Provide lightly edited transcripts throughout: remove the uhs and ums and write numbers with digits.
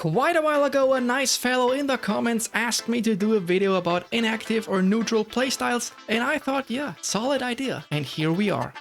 Quite a while ago, a nice fellow in the comments asked me to do a video about inactive or neutral playstyles, and I thought, yeah, solid idea. And here we are.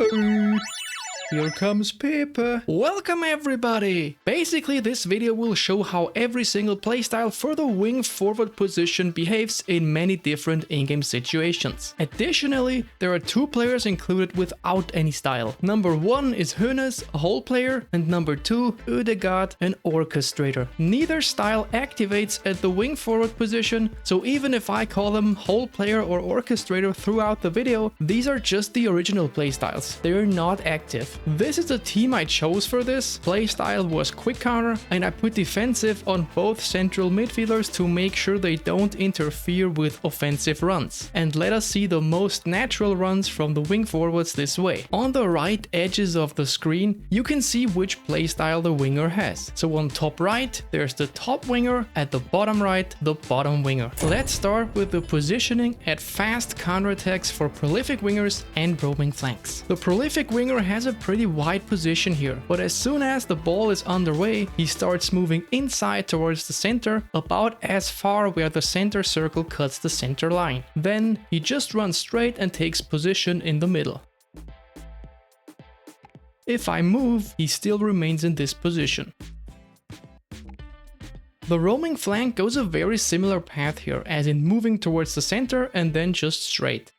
Here comes Pippa. Welcome everybody! Basically, this video will show how every single playstyle for the wing forward position behaves in many different in-game situations. Additionally, there are two players included without any style. Number 1 is Hoeneß, a hole player, and number 2, Odegaard, an orchestrator. Neither style activates at the wing forward position, so even if I call them hole player or orchestrator throughout the video, these are just the original playstyles. They are not active. This is the team I chose for this. Playstyle was quick counter, and I put defensive on both central midfielders to make sure they don't interfere with offensive runs. And let us see the most natural runs from the wing forwards this way. On the right edges of the screen, you can see which playstyle the winger has. So on top right, there's the top winger, at the bottom right, the bottom winger. Let's start with the positioning at fast counterattacks for prolific wingers and roaming flanks. The prolific winger has a pretty wide position here, but as soon as the ball is underway, he starts moving inside towards the center, about as far where the center circle cuts the center line. Then he just runs straight and takes position in the middle. If I move, he still remains in this position. The roaming flank goes a very similar path here, as in moving towards the center and then just straight.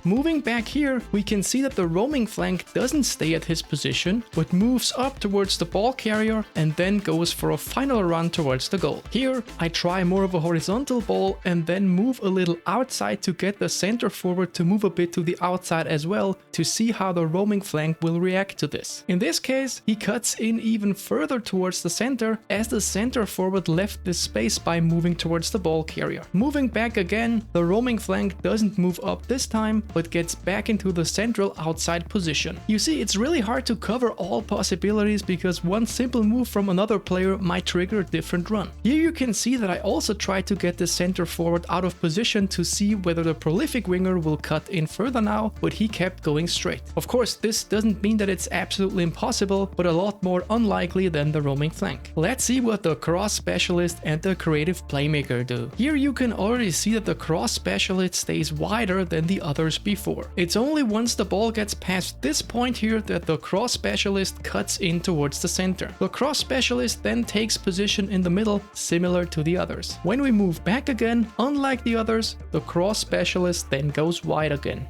Moving back here, we can see that the roaming flank doesn't stay at his position, but moves up towards the ball carrier and then goes for a final run towards the goal. Here, I try more of a horizontal ball and then move a little outside to get the center forward to move a bit to the outside as well, to see how the roaming flank will react to this. In this case, he cuts in even further towards the center, as the center forward left this space by moving towards the ball carrier. Moving back again, the roaming flank doesn't move up this time, but gets back into the central outside position. You see, it's really hard to cover all possibilities because one simple move from another player might trigger a different run. Here you can see that I also tried to get the center forward out of position to see whether the prolific winger will cut in further now, but he kept going straight. Of course, this doesn't mean that it's absolutely impossible, but a lot more unlikely than the roaming flank. Let's see what the cross specialist and the creative playmaker do. Here you can already see that the cross specialist stays wider than the others before. It's only once the ball gets past this point here that the cross specialist cuts in towards the center. The cross specialist then takes position in the middle, similar to the others. When we move back again, unlike the others, the cross specialist then goes wide again.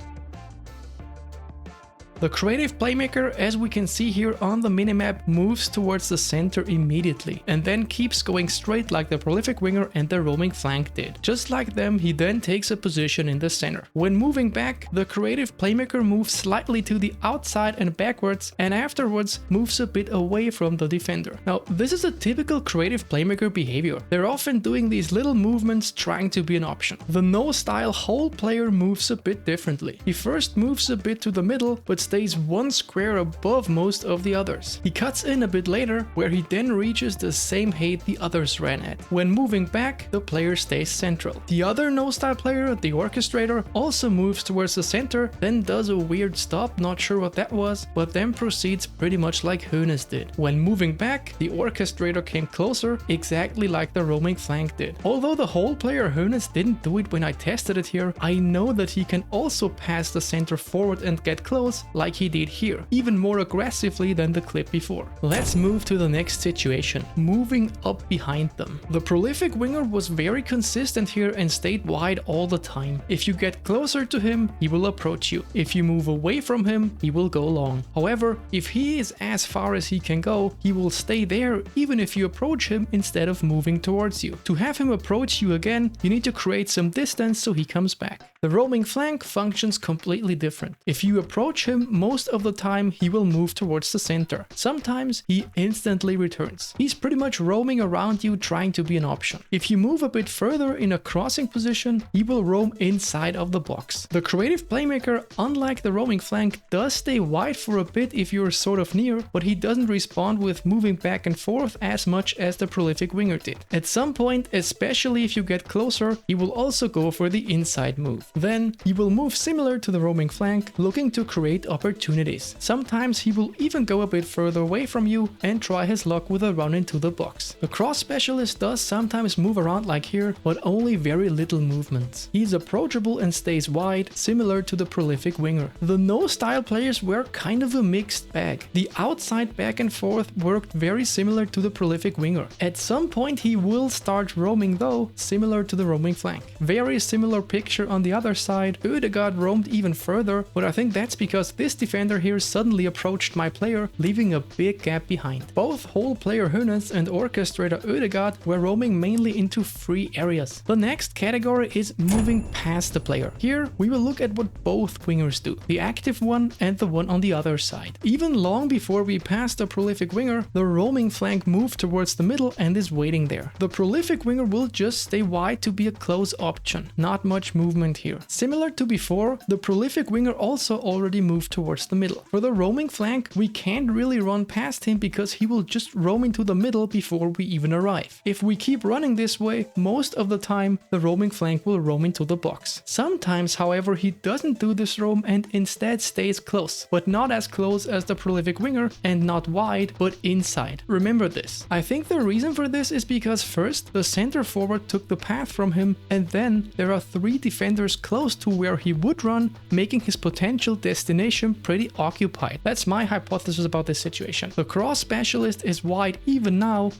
The creative playmaker, as we can see here on the minimap, moves towards the center immediately and then keeps going straight like the prolific winger and the roaming flank did. Just like them, he then takes a position in the center. When moving back, the creative playmaker moves slightly to the outside and backwards, and afterwards moves a bit away from the defender. Now, this is a typical creative playmaker behavior. They're often doing these little movements trying to be an option. The no-style hole player moves a bit differently. He first moves a bit to the middle, but stays one square above most of the others. He cuts in a bit later, where he then reaches the same height the others ran at. When moving back, the player stays central. The other no-style player, the orchestrator, also moves towards the center, then does a weird stop, not sure what that was, but then proceeds pretty much like Hoeneß did. When moving back, the orchestrator came closer, exactly like the roaming flank did. Although the hole player Hoeneß didn't do it when I tested it here, I know that he can also pass the center forward and get close, like he did here, even more aggressively than the clip before. Let's move to the next situation, moving up behind them. The prolific winger was very consistent here and stayed wide all the time. If you get closer to him, he will approach you. If you move away from him, he will go long. However, if he is as far as he can go, he will stay there even if you approach him instead of moving towards you. To have him approach you again, you need to create some distance so he comes back. The roaming flank functions completely different. If you approach him, most of the time he will move towards the center. Sometimes he instantly returns. He's pretty much roaming around you trying to be an option. If you move a bit further in a crossing position, he will roam inside of the box. The creative playmaker, unlike the roaming flank, does stay wide for a bit if you're sort of near, but he doesn't respond with moving back and forth as much as the prolific winger did. At some point, especially if you get closer, he will also go for the inside move. path. Then he will move similar to the roaming flank, looking to create opportunities. Sometimes he will even go a bit further away from you and try his luck with a run into the box. The cross specialist does sometimes move around like here, but only very little movements. He's approachable and stays wide, similar to the prolific winger. The no-style players were kind of a mixed bag. The outside back and forth worked very similar to the prolific winger. At some point he will start roaming though, similar to the roaming flank. Very similar picture on the other side. Ødegaard roamed even further, but I think that's because this defender here suddenly approached my player, leaving a big gap behind. Both whole player Hønes and Orchestrator Ødegaard were roaming mainly into free areas. The next category is moving past the player. Here we will look at what both wingers do, the active one and the one on the other side. Even long before we pass the prolific winger, the roaming flank moved towards the middle and is waiting there. The prolific winger will just stay wide to be a close option. Not much movement here. Similar to before, the prolific winger also already moved towards the middle. For the roaming flank, we can't really run past him because he will just roam into the middle before we even arrive. If we keep running this way, most of the time the roaming flank will roam into the box. Sometimes, however, he doesn't do this roam and instead stays close, but not as close as the prolific winger and not wide, but inside. Remember this. I think the reason for this is because first, the center forward took the path from him, and then there are 3 defenders close to where he would run, making his potential destination pretty occupied. That's my hypothesis about this situation. The cross specialist is wide even now.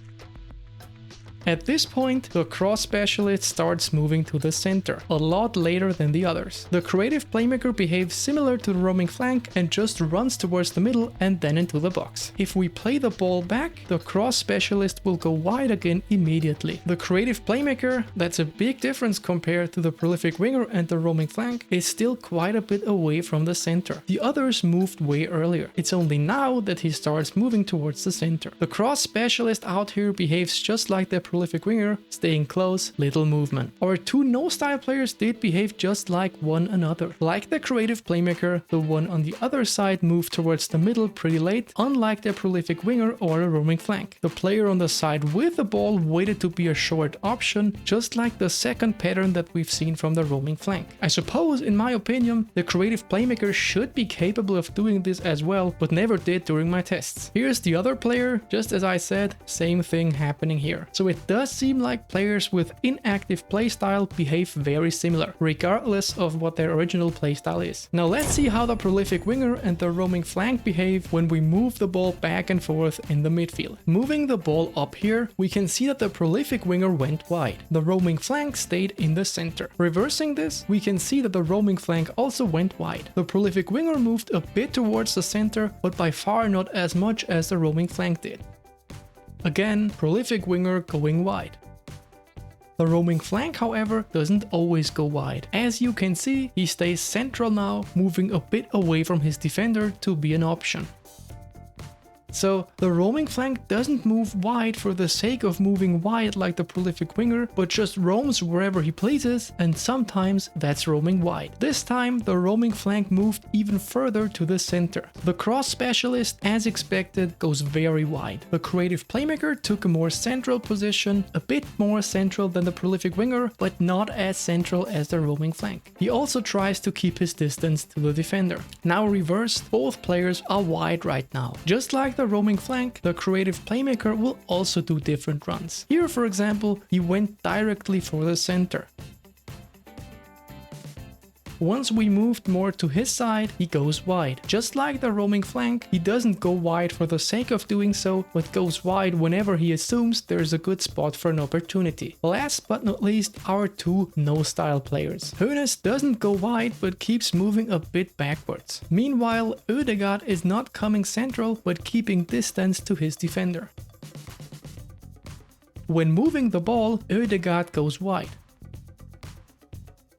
At this point, the cross specialist starts moving to the center, a lot later than the others. The creative playmaker behaves similar to the roaming flank and just runs towards the middle and then into the box. If we play the ball back, the cross specialist will go wide again immediately. The creative playmaker, that's a big difference compared to the prolific winger and the roaming flank, is still quite a bit away from the center. The others moved way earlier. It's only now that he starts moving towards the center. The cross specialist out here behaves just like the prolific winger, staying close, little movement. Our 2 no-style players did behave just like one another. Like the creative playmaker, the one on the other side moved towards the middle pretty late, unlike the prolific winger or a roaming flank. The player on the side with the ball waited to be a short option, just like the second pattern that we've seen from the roaming flank. I suppose, in my opinion, the creative playmaker should be capable of doing this as well, but never did during my tests. Here's the other player, just as I said, same thing happening here. So it does seem like players with inactive playstyle behave very similar, regardless of what their original playstyle is. Now let's see how the prolific winger and the roaming flank behave when we move the ball back and forth in the midfield. Moving the ball up here, we can see that the prolific winger went wide. The roaming flank stayed in the center. Reversing this, we can see that the roaming flank also went wide. The prolific winger moved a bit towards the center, but by far not as much as the roaming flank did. Again, prolific winger going wide. The roaming flank, however, doesn't always go wide. As you can see, he stays central now, moving a bit away from his defender to be an option. So the roaming flank doesn't move wide for the sake of moving wide like the prolific winger, but just roams wherever he pleases, and sometimes that's roaming wide. This time the roaming flank moved even further to the center. The cross specialist, as expected, goes very wide. The creative playmaker took a more central position, a bit more central than the prolific winger, but not as central as the roaming flank. He also tries to keep his distance to the defender. Now reversed, both players are wide right now. Just like the roaming flank, the creative playmaker will also do different runs. Here, for example, he went directly for the center. Once we moved more to his side, he goes wide. Just like the roaming flank, he doesn't go wide for the sake of doing so, but goes wide whenever he assumes there's a good spot for an opportunity. Last but not least, our 2 no-style players. Hønes doesn't go wide, but keeps moving a bit backwards. Meanwhile, Ødegaard is not coming central, but keeping distance to his defender. When moving the ball, Ødegaard goes wide.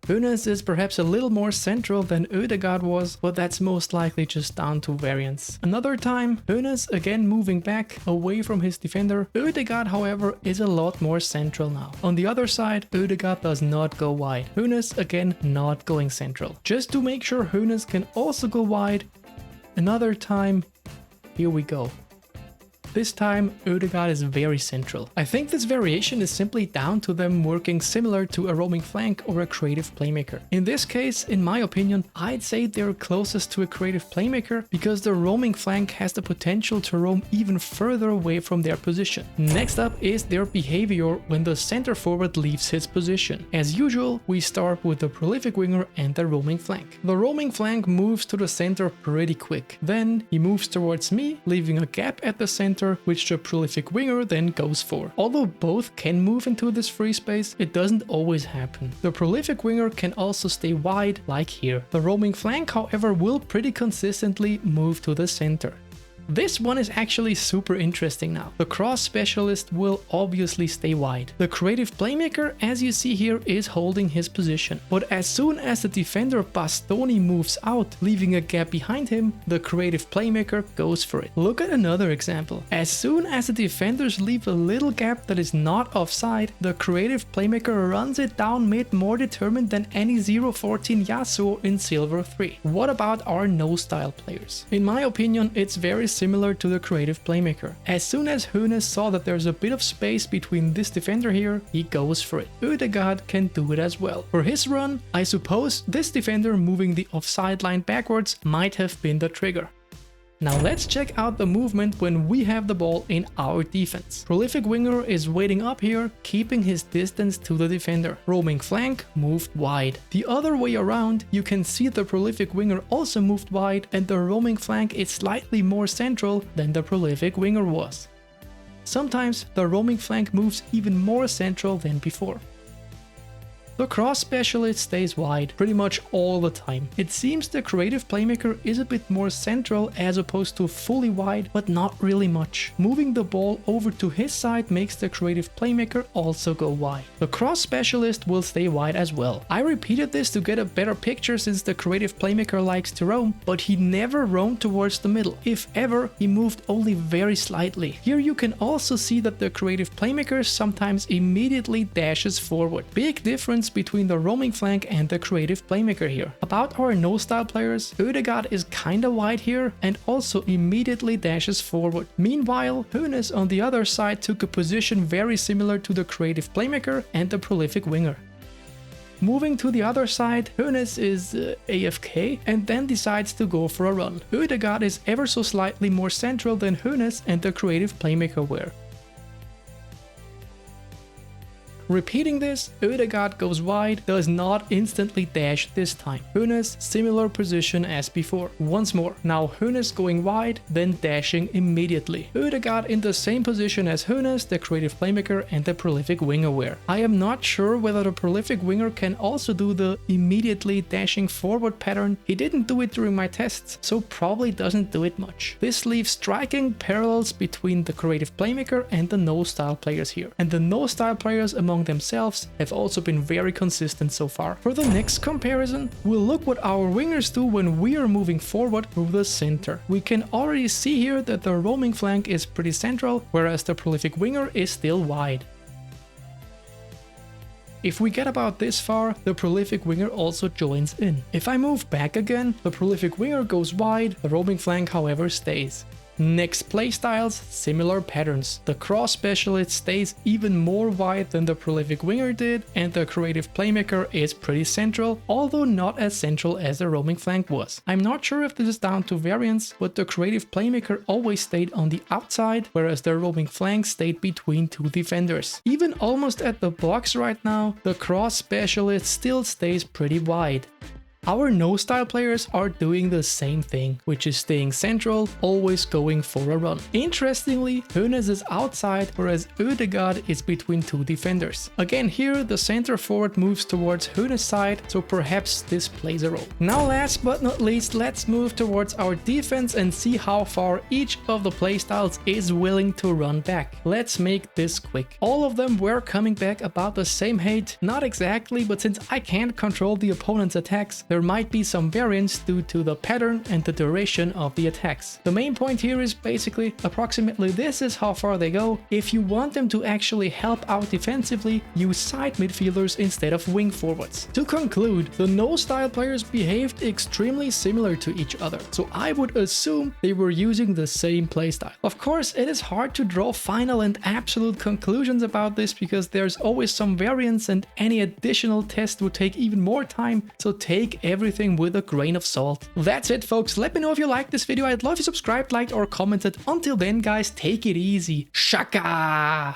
Hønes is perhaps a little more central than Ødegaard was, but that's most likely just down to variance. Another time, Hønes again moving back away from his defender. Ødegaard, however, is a lot more central now. On the other side, Ødegaard does not go wide. Hønes again not going central. Just to make sure Hønes can also go wide. Another time, here we go. This time, Ødegaard is very central. I think this variation is simply down to them working similar to a roaming flank or a creative playmaker. In this case, in my opinion, I'd say they're closest to a creative playmaker because the roaming flank has the potential to roam even further away from their position. Next up is their behavior when the center forward leaves his position. As usual, we start with the prolific winger and the roaming flank. The roaming flank moves to the center pretty quick. Then he moves towards me, leaving a gap at the center, which the prolific winger then goes for. Although both can move into this free space, it doesn't always happen. The prolific winger can also stay wide, like here. The roaming flank, however, will pretty consistently move to the center. This one is actually super interesting now. The cross specialist will obviously stay wide. The creative playmaker, as you see here, is holding his position. But as soon as the defender Bastoni moves out, leaving a gap behind him, the creative playmaker goes for it. Look at another example. As soon as the defenders leave a little gap that is not offside, the creative playmaker runs it down mid more determined than any 0-14 Yasuo in Silver 3. What about our no-style players? In my opinion, it's very similar to the creative playmaker. As soon as Hoeneß saw that there's a bit of space between this defender here, he goes for it. Ødegaard can do it as well. For his run, I suppose this defender moving the offside line backwards might have been the trigger. Now let's check out the movement when we have the ball in our defense. Prolific winger is waiting up here, keeping his distance to the defender. Roaming flank moved wide. The other way around, you can see the prolific winger also moved wide, and the roaming flank is slightly more central than the prolific winger was. Sometimes the roaming flank moves even more central than before. The cross specialist stays wide pretty much all the time. It seems the creative playmaker is a bit more central as opposed to fully wide, but not really much. Moving the ball over to his side makes the creative playmaker also go wide. The cross specialist will stay wide as well. I repeated this to get a better picture since the creative playmaker likes to roam, but he never roamed towards the middle. If ever, he moved only very slightly. Here you can also see that the creative playmaker sometimes immediately dashes forward. Big difference between the roaming flank and the creative playmaker here. About our no-style players, Ødegaard is kinda wide here and also immediately dashes forward. Meanwhile, Hoeneß on the other side took a position very similar to the creative playmaker and the prolific winger. Moving to the other side, Hoeneß is AFK and then decides to go for a run. Ødegaard is ever so slightly more central than Hoeneß and the creative playmaker were. Repeating this, Ødegaard goes wide, does not instantly dash this time. Hoeneß, similar position as before. Once more, now Hoeneß going wide, then dashing immediately. Ødegaard in the same position as Hoeneß, the creative playmaker and the prolific winger were. I am not sure whether the prolific winger can also do the immediately dashing forward pattern. He didn't do it during my tests, so probably doesn't do it much. This leaves striking parallels between the creative playmaker and the no-style players here. And the no-style players among themselves have also been very consistent so far. For the next comparison, we'll look what our wingers do when we are moving forward through the center. We can already see here that the roaming flank is pretty central, whereas the prolific winger is still wide. If we get about this far, the prolific winger also joins in. If I move back again, the prolific winger goes wide, the roaming flank however stays. Next playstyles, similar patterns. The cross specialist stays even more wide than the prolific winger did, and the creative playmaker is pretty central, although not as central as the roaming flank was. I'm not sure if this is down to variance, but the creative playmaker always stayed on the outside, whereas the roaming flank stayed between two defenders. Even almost at the box right now, the cross specialist still stays pretty wide. Our no-style players are doing the same thing, which is staying central, always going for a run. Interestingly, Hoeneß is outside, whereas Ødegaard is between two defenders. Again here, the center forward moves towards Hoeneß' side, so perhaps this plays a role. Now last but not least, let's move towards our defense and see how far each of the playstyles is willing to run back. Let's make this quick. All of them were coming back about the same height, not exactly, but since I can't control the opponent's attacks, there might be some variance due to the pattern and the duration of the attacks. The main point here is basically approximately this is how far they go. If you want them to actually help out defensively, use side midfielders instead of wing forwards. To conclude, the no-style players behaved extremely similar to each other, so I would assume they were using the same playstyle. Of course, it is hard to draw final and absolute conclusions about this because there's always some variance and any additional test would take even more time, so take everything with a grain of salt. That's it, folks. Let me know if you liked this video. I'd love if you subscribed, liked, or commented. Until then, guys, take it easy. Shaka!